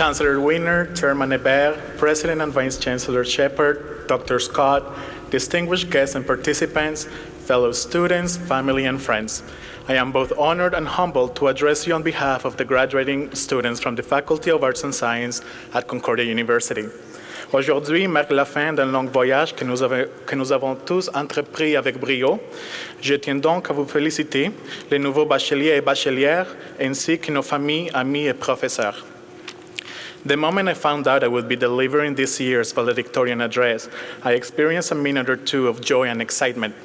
Chancellor Wiener, Chairman Hebert, President and Vice Chancellor Shepard, Dr. Scott, distinguished guests and participants, fellow students, family, and friends. I am both honored and humbled to address you on behalf of the graduating students from the Faculty of Arts and Science at Concordia University. Aujourd'hui marque la fin d'un long voyage que nous avons tous entrepris avec brio. Je tiens donc à vous féliciter, les nouveaux bacheliers et bachelières, ainsi que nos familles, amis et professeurs. The moment I found out I would be delivering this year's valedictorian address, I experienced a minute or two of joy and excitement,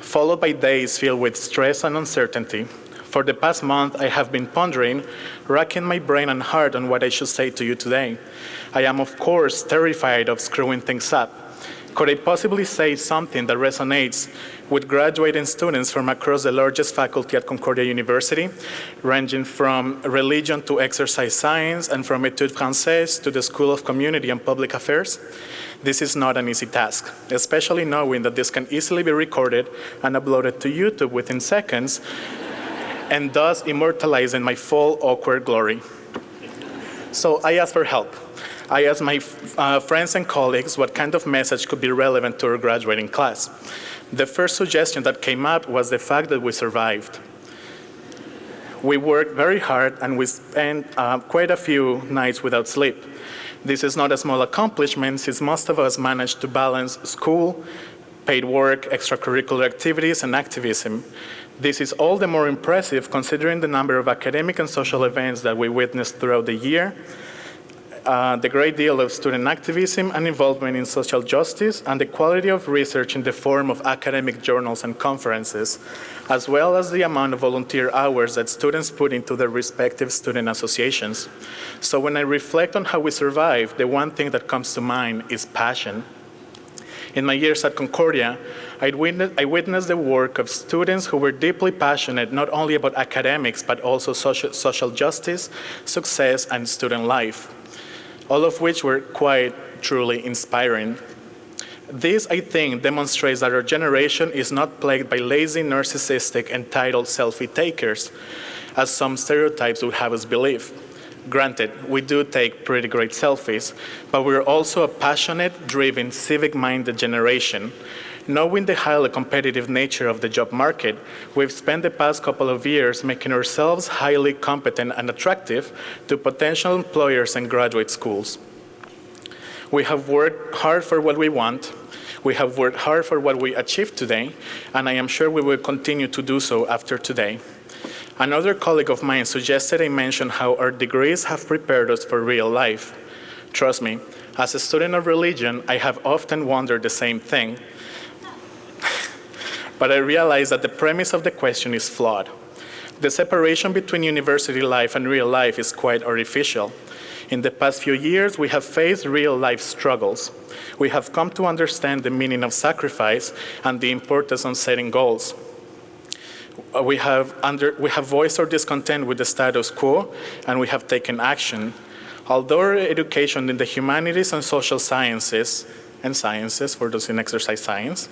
followed by days filled with stress and uncertainty. For the past month, I have been pondering, racking my brain and heart on what I should say to you today. I am, of course, terrified of screwing things up. Could I possibly say something that resonates with graduating students from across the largest faculty at Concordia University, ranging from religion to exercise science and from Études Françaises to the School of Community and Public Affairs? This is not an easy task, especially knowing that this can easily be recorded and uploaded to YouTube within seconds, and thus immortalizing my full awkward glory. So I asked for help. I asked my friends and colleagues what kind of message could be relevant to our graduating class. The first suggestion that came up was the fact that we survived. We worked very hard and we spent quite a few nights without sleep. This is not a small accomplishment since most of us managed to balance school, paid work, extracurricular activities, and activism. This is all the more impressive considering the number of academic and social events that we witnessed throughout the year, the great deal of student activism and involvement in social justice, and the quality of research in the form of academic journals and conferences, as well as the amount of volunteer hours that students put into their respective student associations. So when I reflect on how we survived, the one thing that comes to mind is passion. In my years at Concordia, I witnessed the work of students who were deeply passionate not only about academics, but also social justice, success, and student life, all of which were quite truly inspiring. This, I think, demonstrates that our generation is not plagued by lazy, narcissistic, entitled selfie takers, as some stereotypes would have us believe. Granted, we do take pretty great selfies, but we're also a passionate, driven, civic-minded generation. Knowing the highly competitive nature of the job market, we've spent the past couple of years making ourselves highly competent and attractive to potential employers and graduate schools. We have worked hard for what we want. We have worked hard for what we achieved today, and I am sure we will continue to do so after today. Another colleague of mine suggested I mention how our degrees have prepared us for real life. Trust me, as a student of religion, I have often wondered the same thing. But I realize that the premise of the question is flawed. The separation between university life and real life is quite artificial. In the past few years, we have faced real-life struggles. We have come to understand the meaning of sacrifice and the importance of setting goals. We have voiced our discontent with the status quo, and we have taken action. Although our education in the humanities and social sciences, for those in exercise science,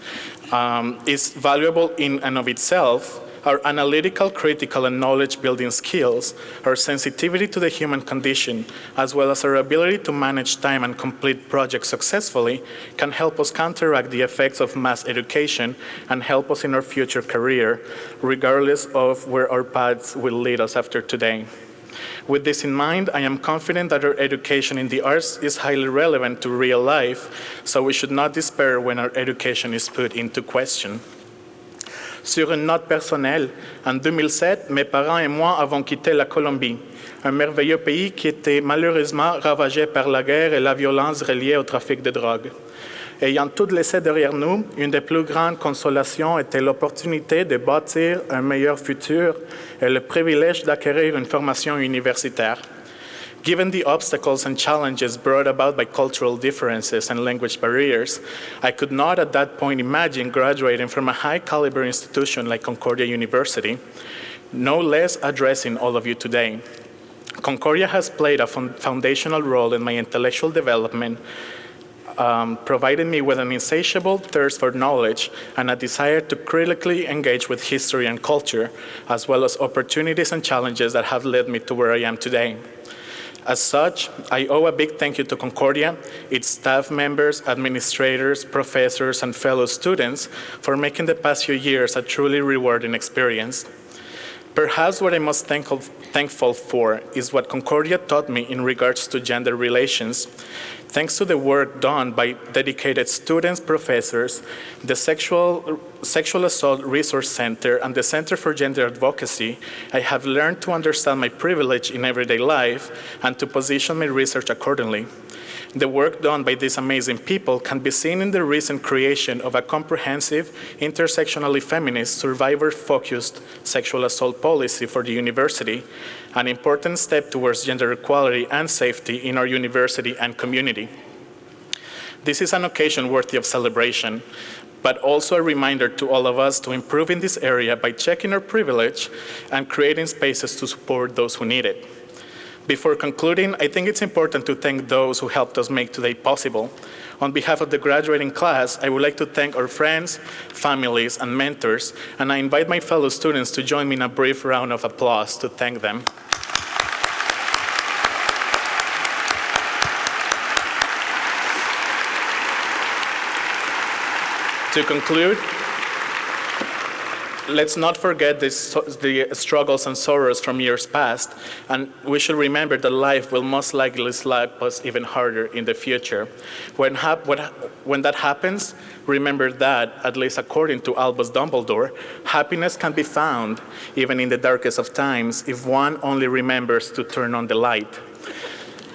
is valuable in and of itself, our analytical, critical, and knowledge-building skills, our sensitivity to the human condition, as well as our ability to manage time and complete projects successfully, can help us counteract the effects of mass education and help us in our future career, regardless of where our paths will lead us after today. With this in mind, I am confident that our education in the arts is highly relevant to real life, so we should not despair when our education is put into question. Sur une note personnelle, en 2007, mes parents et moi avons quitté la Colombie, un merveilleux pays qui était malheureusement ravagé par la guerre et la violence reliée au trafic de drogue. Ayant tout laissé derrière nous, une des plus grandes consolations était l'opportunité de bâtir un meilleur futur et le privilège d'acquérir une formation universitaire. Given the obstacles and challenges brought about by cultural differences and language barriers, I could not at that point imagine graduating from a high-caliber institution like Concordia University, no less addressing all of you today. Concordia has played a foundational role in my intellectual development, providing me with an insatiable thirst for knowledge and a desire to critically engage with history and culture, as well as opportunities and challenges that have led me to where I am today. As such, I owe a big thank you to Concordia, its staff members, administrators, professors, and fellow students for making the past few years a truly rewarding experience. Perhaps what I'm most thankful for is what Concordia taught me in regards to gender relations. Thanks to the work done by dedicated students, professors, the Sexual Assault Resource Center, and the Center for Gender Advocacy, I have learned to understand my privilege in everyday life and to position my research accordingly. The work done by these amazing people can be seen in the recent creation of a comprehensive, intersectionally feminist, survivor-focused sexual assault policy for the university, an important step towards gender equality and safety in our university and community. This is an occasion worthy of celebration, but also a reminder to all of us to improve in this area by checking our privilege and creating spaces to support those who need it. Before concluding, I think it's important to thank those who helped us make today possible. On behalf of the graduating class, I would like to thank our friends, families, and mentors, and I invite my fellow students to join me in a brief round of applause to thank them. To conclude, let's not forget the struggles and sorrows from years past, and we should remember that life will most likely slap us even harder in the future. When that happens, remember that, at least according to Albus Dumbledore, happiness can be found even in the darkest of times if one only remembers to turn on the light.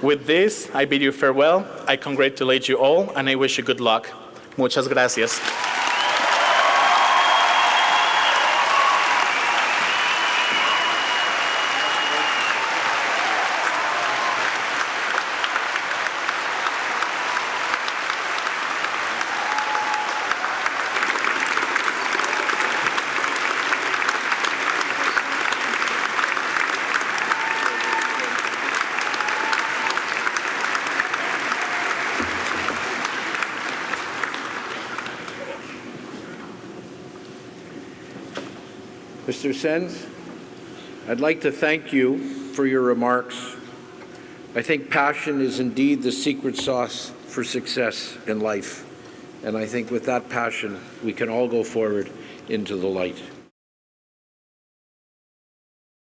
With this, I bid you farewell, I congratulate you all, and I wish you good luck. Muchas gracias. Mr. Saenz, I'd like to thank you for your remarks. I think passion is indeed the secret sauce for success in life. And I think with that passion, we can all go forward into the light.